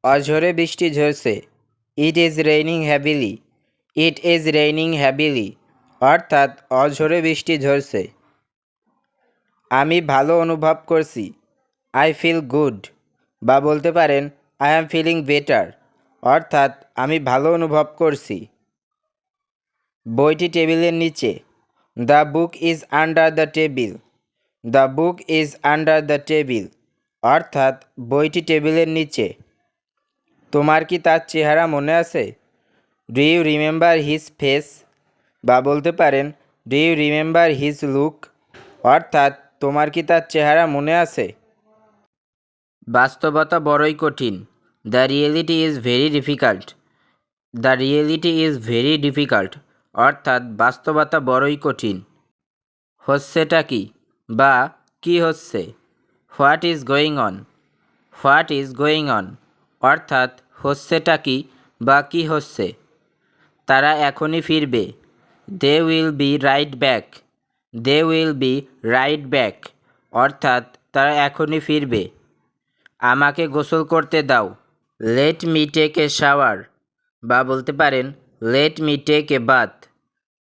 অঝোরে বৃষ্টি ঝরছে। It is raining heavily. It is raining heavily অর্থাৎ অঝোরে বৃষ্টি ঝরছে। আমি ভালো অনুভব করছি। আই ফিল গুড বা বলতে পারেন আই অ্যাম ফিলিং বেটার অর্থাৎ আমি ভালো অনুভব করছি। বইটি টেবিলের নিচে। The book is under the table. The book is under the table অর্থাৎ বইটি টেবিলের নিচে। তোমার কি তার চেহারা মনে আছে? Do you remember his face বা বলতে পারেন do you remember his look অর্থাৎ তোমার কি তার চেহারা মনে আছে? বাস্তবতা বড়ই কঠিন। The reality is very difficult. The reality is very difficult অর্থাৎ বাস্তবতা বড়ই কঠিন। হচ্ছেটা কি বা কি হচ্ছে? What is going on. What is going on অর্থাৎ হচ্ছেটা কি বা কি হচ্ছে। তারা এখনই ফিরবে। They will be right back. They will be right back অর্থাৎ তারা এখনই ফিরবে। আমাকে গোসল করতে দাও। Let me take a shower বা বলতে পারেন let me take a bath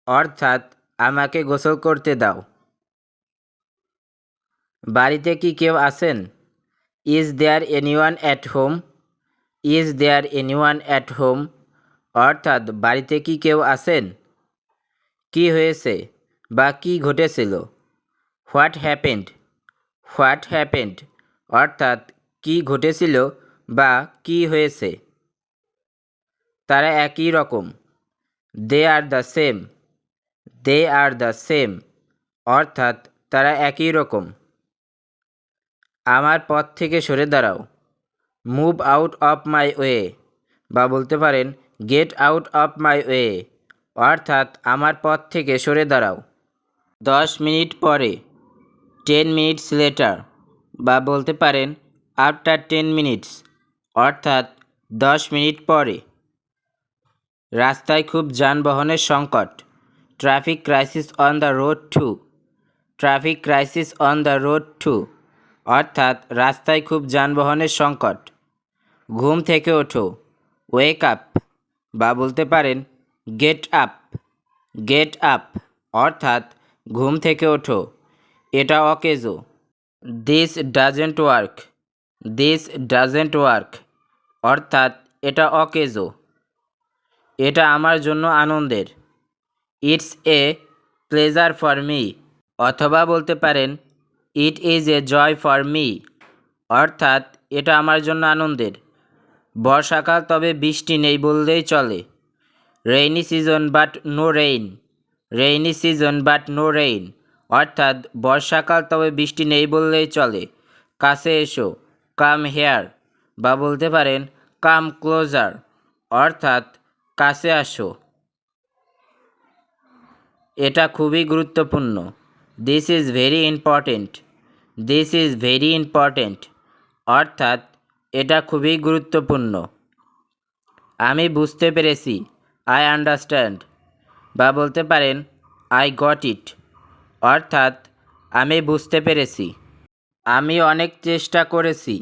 অর্থাৎ আমাকে গোসল করতে দাও। বাড়িতে কি কেউ আছেন? Is there anyone at home. Is there anyone at home অর্থাৎ বাড়িতে কি কেউ আছেন? কি হয়েছে বা কি ঘটেছিল? What happened. হোয়াট হ্যাপেন্ড অর্থাৎ কি ঘটেছিল বা কি হয়েছে। তারা একই রকম। They are the same. They are the same অর্থাৎ তারা একই রকম। আমার পথ থেকে সরে দাঁড়াও। Move out of my way বা বলতে পারেন get out of my way অর্থাৎ আমার পথ থেকে সরে দাঁড়াও। 10 মিনিট পরে। 10 মিনিটস লেটার বা বলতে পারেন আফটার 10 মিনিটস অর্থাৎ 10 মিনিট পরে। রাস্তায় খুব যানবাহনের সংকট। Traffic crisis on the road too. Traffic crisis on the road too অর্থাৎ রাস্তায় খুব যানবাহনের সংকট। ঘুম থেকে ওঠো। ওয়েক আপ বা বলতে পারেন গেট আপ। গেট আপ অর্থাৎ ঘুম থেকে ওঠো। এটা অকেজো। This doesn't work. This doesn't work অর্থাৎ এটা অকেজো। এটা আমার জন্য আনন্দের। It's a pleasure for me অথবা বলতে পারেন it is a joy for me অর্থাৎ এটা আমার জন্য আনন্দের। বর্ষাকাল তবে বৃষ্টি নেই বললেই চলে। Rainy season but no rain. Rainy season but no rain অর্থাৎ বর্ষাকাল তবে বৃষ্টি নেই বললেই চলে। কাছে এসো। কাম হেয়ার বা বলতে পারেন কাম ক্লোজার অর্থাৎ কাছে আসো। এটা খুবই গুরুত্বপূর্ণ। This is very important. This is very important অর্থাৎ এটা খুবই গুরুত্বপূর্ণ। আমি বুঝতে পেরেছি। আই আন্ডারস্ট্যান্ড বা বলতে পারেন আই গট ইট অর্থাৎ আমি বুঝতে পেরেছি। আমি অনেক চেষ্টা করেছি।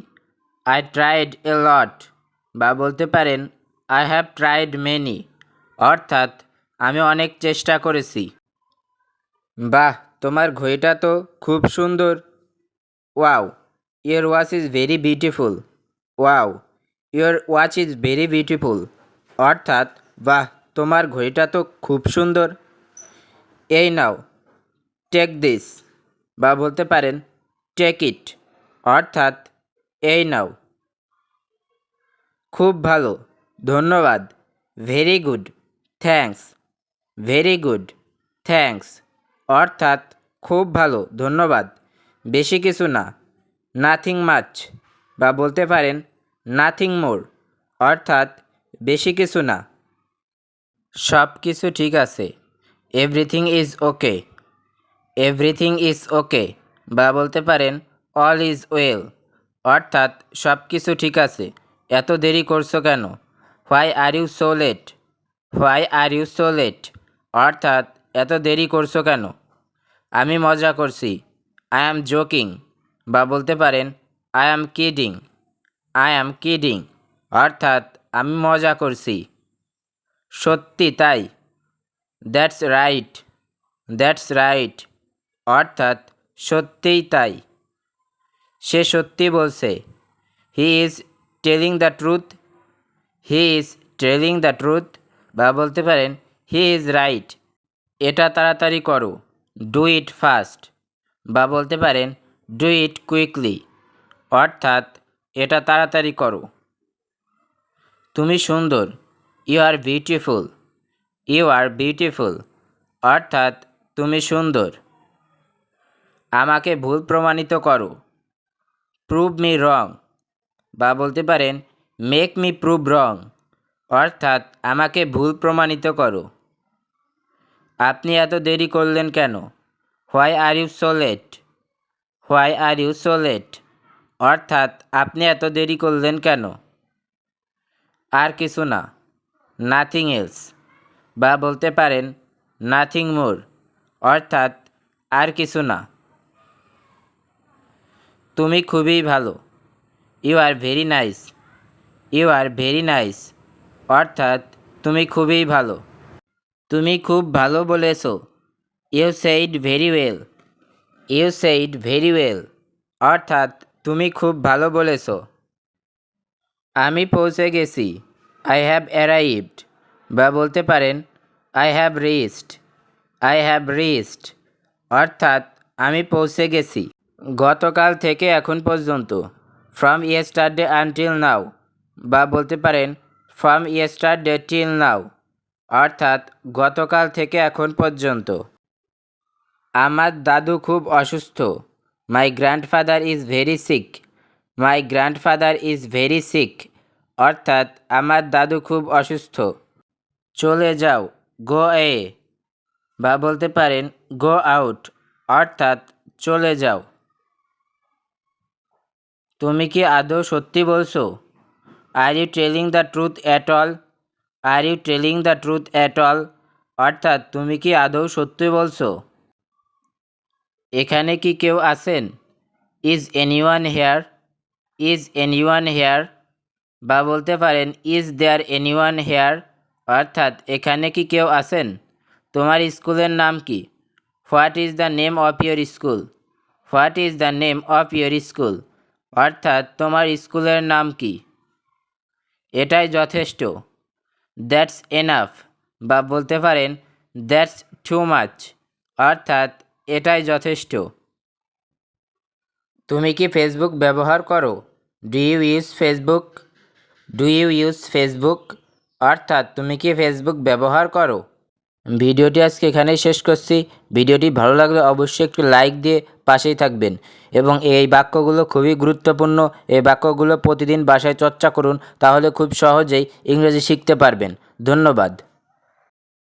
আই ট্রাইড এ লট বা বলতে পারেন আই হ্যাভ ট্রাইড মেনি অর্থাৎ আমি অনেক চেষ্টা করেছি। বাহ, তোমার ঘড়িটা তো খুব সুন্দর। Wow, your watch is very beautiful. Wow, your watch is very beautiful অর্থাৎ বাহ, তোমার ঘড়িটা তো খুব সুন্দর। এই নাও, টেক দিস বা বলতে পারেন টেক ইট অর্থাৎ এই নাও। খুব ভালো, ধন্যবাদ। Very good, thanks. Very good, thanks অর্থাৎ খুব ভালো, ধন্যবাদ। বেশি কিছু না। নাথিং মাচ বা বলতে পারেন নাথিং মোর অর্থাৎ বেশি কিছু না। সব কিছু ঠিক আছে। Everything is okay. Everything is okay বা বলতে পারেন অল ইজ ওয়েল অর্থাৎ সব কিছু ঠিক আছে। এত দেরি করছো কেন? Why are you so late. Why are you so late অর্থাৎ এত দেরি করছো কেন? আমি মজা করছি। আই অ্যাম জোকিং বা বলতে পারেন I am kidding. I am kidding অর্থাৎ আমি মজা করছি। সত্যি তাই। That's right. দ্যাটস রাইট অর্থাৎ সত্যিই তাই। সে সত্যি বলছে। He is telling the truth. He is telling the truth বা বলতে পারেন হি ইজ রাইট। এটা তাড়াতাড়ি করো। ডু ইট ফাস্ট বা বলতে পারেন ডু ইট কুইকলি অর্থাৎ এটা তাড়াতাড়ি করো। তুমি সুন্দর। You are beautiful. You are beautiful অর্থাৎ তুমি সুন্দর। আমাকে ভুল প্রমাণিত করো। প্রুভ মি রং বা বলতে পারেন মেক মি প্রুভ রং অর্থাৎ আমাকে ভুল প্রমাণিত করো। আপনি এত দেরি করলেন কেন? Why are you so late. Why are you so late অর্থাৎ আপনি এত দেরি করলেন কেন? আর কিছু না। নাথিং এলস বা বলতে পারেন নাথিং মোর অর্থাৎ আর কিছু না। তুমি খুবই ভালো। You are very nice. You are very nice অর্থাৎ তুমি খুবই ভালো। তুমি খুব ভালো বলেছো। You said very well. You said very well অর্থাৎ তুমি খুব ভালো বলেছো। আমি পৌঁছে গেছি। আই হ্যাভ অ্যারাইভড বা বলতে পারেন I have reached. I have reached অর্থাৎ আমি পৌঁছে গেছি। গতকাল থেকে এখন পর্যন্ত। ফ্রম ইয়েস্টারডে আনটিল নাও বা বলতে পারেন ফ্রম ইয়েস্টারডে টিল নাও অর্থাৎ গতকাল থেকে এখন পর্যন্ত। আমার দাদু খুব অসুস্থ। My grandfather is very sick. My grandfather is very sick অর্থাৎ আমার দাদু খুব অসুস্থ। চলে যাও। গো এ বা বলতে পারেন গো আউট অর্থাৎ চলে যাও। তুমি কি আদৌ সত্যি বলছো? Are you telling the truth at all. Are you telling the truth at all অর্থাৎ তুমি কি আদৌ সত্যি বলছো? এখানে কি কেউ আছেন? Is anyone here. Is anyone here বা বলতে পারেন ইজ দেয়ার এনিওয়ান হেয়ার অর্থাৎ এখানে কি কেউ আছেন? তোমার স্কুলের নাম কি? What is the name of your school. What is the name of your school অর্থাৎ তোমার স্কুলের নাম কি? এটাই যথেষ্ট। দ্যাটস এনাফ বা বলতে পারেন দ্যাটস টু মাচ অর্থাৎ এটাই যথেষ্ট। তুমি কি ফেসবুক ব্যবহার করো? Do you use Facebook. Do you use Facebook অর্থাৎ তুমি কি ফেসবুক ব্যবহার করো? ভিডিওটি আজকে এখানেই শেষ করছি। ভিডিওটি ভালো লাগলে অবশ্যই একটু লাইক দিয়ে পাশেই থাকবেন এবং এই বাক্যগুলো খুবই গুরুত্বপূর্ণ। এই বাক্যগুলো প্রতিদিন বাসায় চর্চা করুন, তাহলে খুব সহজেই ইংরেজি শিখতে পারবেন। ধন্যবাদ।